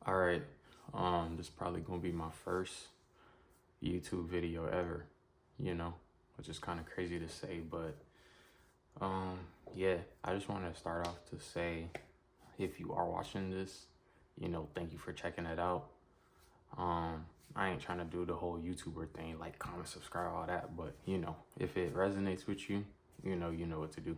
All right, this is probably gonna be my first YouTube video ever, you know, which is kind of crazy to say, but yeah, I just want to start off to say, if you are watching this, thank you for checking it out. I ain't trying to do the whole YouTuber thing, like comment, subscribe, all that, but if it resonates with you, you know what to do.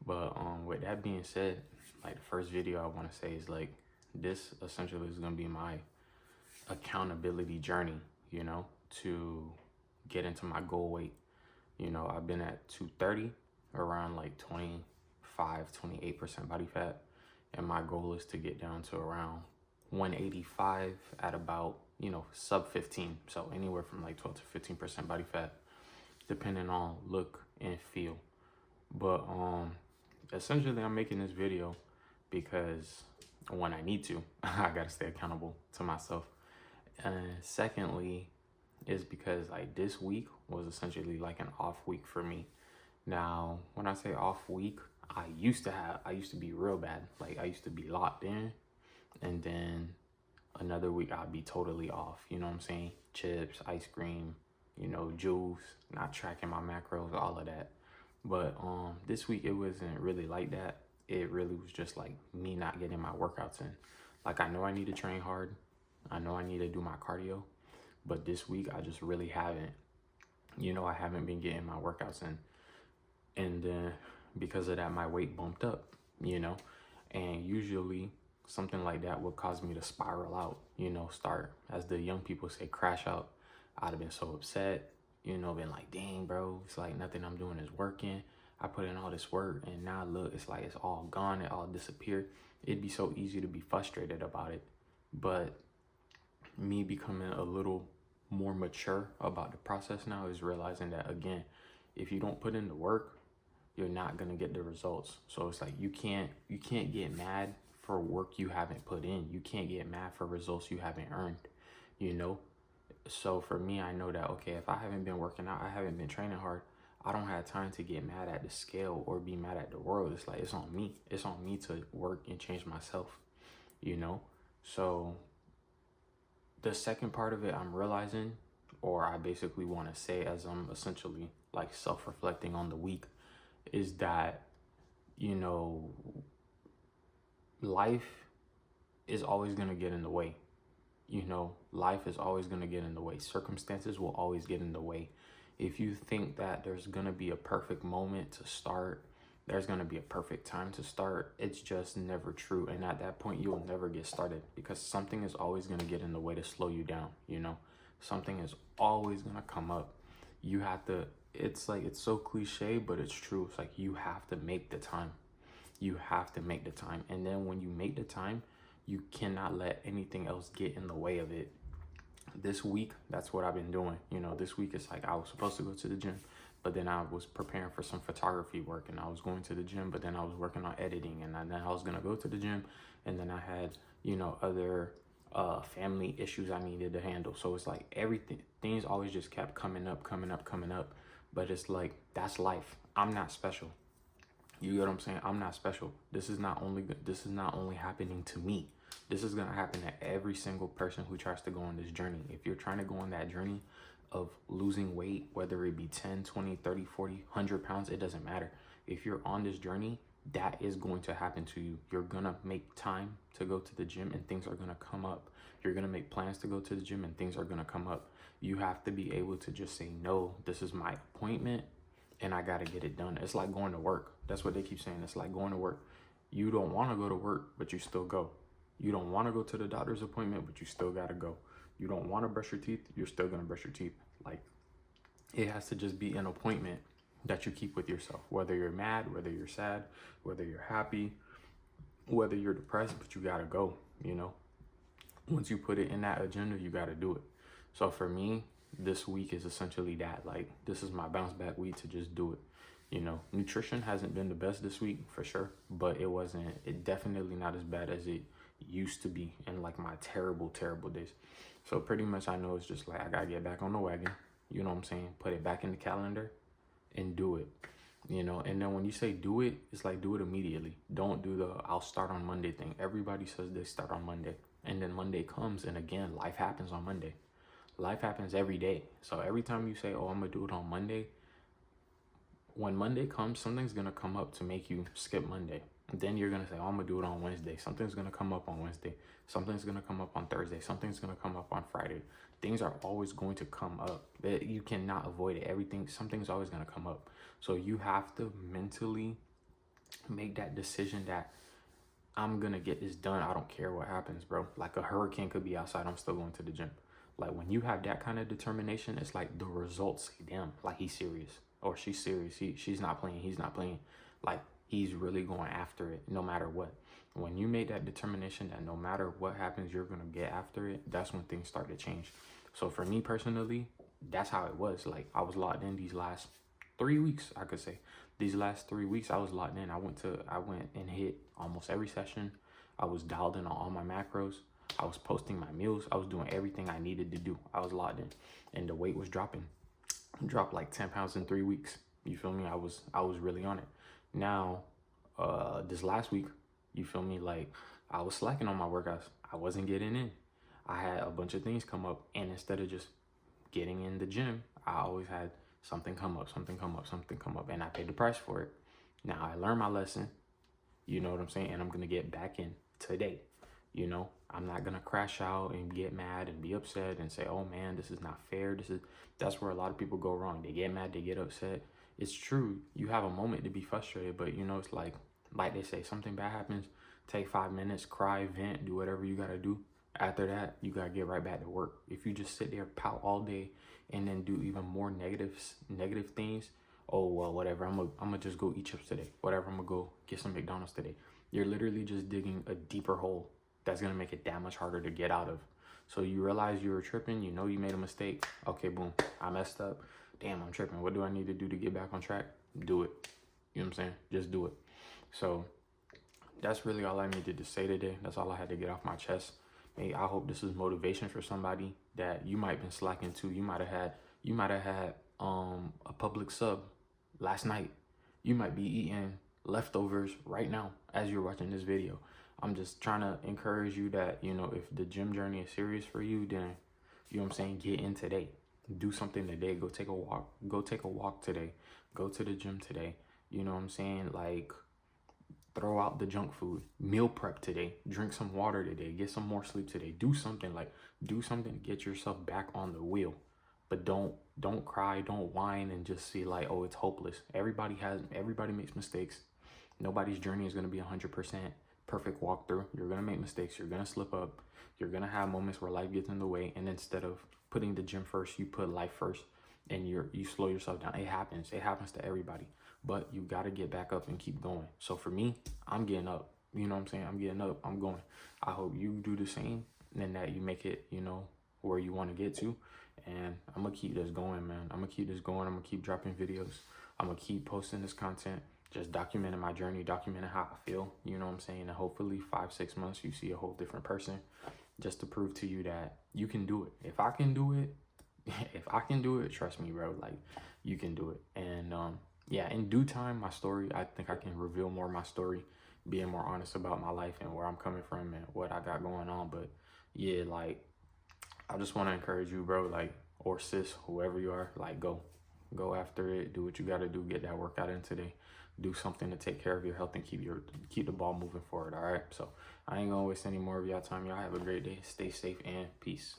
But with that being said, like the first video I want to say is like this essentially is gonna be my accountability journey, to get into my goal weight. I've been at 230, around like 28% body fat. And my goal is to get down to around 185 at about, sub 15. So anywhere from like 12 to 15% body fat, depending on look and feel. But essentially I'm making this video because when I need to, I gotta stay accountable to myself. And secondly, is because like this week was essentially like an off week for me. Now, when I say off week, I used to be real bad. Like I used to be locked in, and then another week I'd be totally off. You know what I'm saying? Chips, ice cream, juice, not tracking my macros, all of that. But this week it wasn't really like that. It really was just like me not getting my workouts in. Like I know I need to train hard. I know I need to do my cardio, but this week I just really haven't. I haven't been getting my workouts in. And then because of that, my weight bumped up, and usually something like that would cause me to spiral out, start, as the young people say, crash out. I'd have been so upset, been like, dang, bro, it's like nothing I'm doing is working. I put in all this work and now look, it's like it's all gone, it all disappeared. It'd be so easy to be frustrated about it. But me becoming a little more mature about the process now is realizing that, again, if you don't put in the work, you're not gonna get the results. So it's like you can't get mad for work you haven't put in. You can't get mad for results you haven't earned, So for me, I know that, okay, if I haven't been working out, I haven't been training hard, I don't have time to get mad at the scale or be mad at the world. It's like, it's on me. It's on me to work and change myself, So the second part of it, I'm realizing, or I basically want to say as I'm essentially like self-reflecting on the week, is that, life is always going to get in the way. Life is always going to get in the way. Circumstances will always get in the way. If you think that there's going to be a perfect moment to start, there's going to be a perfect time to start, it's just never true. And at that point, you'll never get started because something is always going to get in the way to slow you down. Something is always going to come up. You have to, it's like, it's so cliche, but it's true. It's like, you have to make the time. You have to make the time. And then when you make the time, you cannot let anything else get in the way of it. This week, that's what I've been doing. This week it's like I was supposed to go to the gym, but then I was preparing for some photography work and I was going to the gym, but then I was working on editing and then I was going to go to the gym. And then I had, other family issues I needed to handle. So it's like things always just kept coming up. But it's like, that's life. I'm not special. You get what I'm saying? I'm not special. This is not only happening to me. This is going to happen to every single person who tries to go on this journey. If you're trying to go on that journey of losing weight, whether it be 10, 20, 30, 40, 100 pounds, it doesn't matter. If you're on this journey, that is going to happen to you. You're going to make time to go to the gym and things are going to come up. You're going to make plans to go to the gym and things are going to come up. You have to be able to just say, no, this is my appointment and I got to get it done. It's like going to work. That's what they keep saying. It's like going to work. You don't want to go to work, but you still go. You don't want to go to the doctor's appointment, but you still got to go. You don't want to brush your teeth, you're still going to brush your teeth. Like, it has to just be an appointment that you keep with yourself, whether you're mad, whether you're sad, whether you're happy, whether you're depressed, but you got to go, Once you put it in that agenda, you got to do it. So for me, this week is essentially that. Like, this is my bounce back week to just do it. Nutrition hasn't been the best this week for sure, but it definitely not as bad as it used to be in like my terrible days. So pretty much I know it's just like I gotta get back on the wagon, you know what I'm saying? Put it back in the calendar and do it, and then when you say do it, it's like do it immediately. Don't do the I'll start on Monday thing. Everybody says they start on Monday. And then Monday comes, and again, life happens on Monday. Life happens every day. So every time you say, oh, I'm gonna do it on Monday, when Monday comes, something's gonna come up to make you skip Monday. And then you're gonna say, oh, I'm gonna do it on Wednesday. Something's gonna come up on Wednesday. Something's gonna come up on Thursday. Something's gonna come up on Friday. Things are always going to come up. You cannot avoid it. Something's always gonna come up. So you have to mentally make that decision that I'm gonna get this done. I don't care what happens, bro. Like a hurricane could be outside, I'm still going to the gym. Like when you have that kind of determination, it's like the results say, damn, like he's serious or she's serious. She's not playing, he's not playing. Like he's really going after it no matter what. When you make that determination that no matter what happens, you're gonna get after it, that's when things start to change. So for me personally, that's how it was. Like I was locked in these last 3 weeks, I could say. These last 3 weeks, I was locked in. I went and hit almost every session. I was dialed in on all my macros. I was posting my meals. I was doing everything I needed to do. I was locked in, and the weight was dropping. I dropped like 10 pounds in 3 weeks. You feel me? I was really on it. Now, this last week, you feel me? Like I was slacking on my workouts. I wasn't getting in. I had a bunch of things come up, and instead of just getting in the gym, I always had something come up, something come up, something come up, and I paid the price for it. Now I learned my lesson, you know what I'm saying? And I'm gonna get back in today. You know, I'm not gonna crash out and get mad and be upset and say, oh man, this is not fair. That's where a lot of people go wrong. They get mad, they get upset. It's true, you have a moment to be frustrated, but you know, it's like they say, something bad happens, take 5 minutes, cry, vent, do whatever you gotta do. After that, you gotta get right back to work. If you just sit there, pout all day, and then do even more negative things, oh well, whatever, I'm gonna just go eat chips today. Whatever, I'm gonna go get some McDonald's today. You're literally just digging a deeper hole that's gonna make it that much harder to get out of. So you realize you were tripping, you know you made a mistake. Okay, boom, I messed up. Damn, I'm tripping. What do I need to do to get back on track? Do it. You know what I'm saying? Just do it. So that's really all I needed to say today. That's all I had to get off my chest. Hey, I hope this is motivation for somebody that you might have been slacking to. You might have had a public sub last night. You might be eating leftovers right now as you're watching this video. I'm just trying to encourage you that, you know, if the gym journey is serious for you, then, you know what I'm saying, get in today. Do something today. Go take a walk. Go take a walk today. Go to the gym today. You know what I'm saying? Like, throw out the junk food. Meal prep today. Drink some water today. Get some more sleep today. Do something to get yourself back on the wheel. But don't cry, don't whine and just see like, oh, it's hopeless. Everybody makes mistakes. Nobody's journey is going to be 100% perfect walkthrough. You're going to make mistakes. You're going to slip up. You're going to have moments where life gets in the way. And instead of putting the gym first, you put life first and you slow yourself down. It happens. It happens to everybody. But you got to get back up and keep going. So for me, I'm getting up. You know what I'm saying? I'm getting up. I'm going. I hope you do the same and that you make it, you know, where you want to get to. And I'm going to keep this going, man. I'm going to keep this going. I'm going to keep dropping videos. I'm going to keep posting this content, just documenting my journey, documenting how I feel. You know what I'm saying? And hopefully 5-6 months, you see a whole different person just to prove to you that you can do it. If I can do it, trust me, bro, like you can do it. And, yeah, in due time, my story, I think I can reveal more of my story, being more honest about my life and where I'm coming from and what I got going on. But yeah, like, I just want to encourage you, bro, like, or sis, whoever you are, like, go after it. Do what you got to do. Get that workout in today. Do something to take care of your health and keep the ball moving forward. All right. So I ain't going to waste any more of y'all time. Y'all have a great day. Stay safe and peace.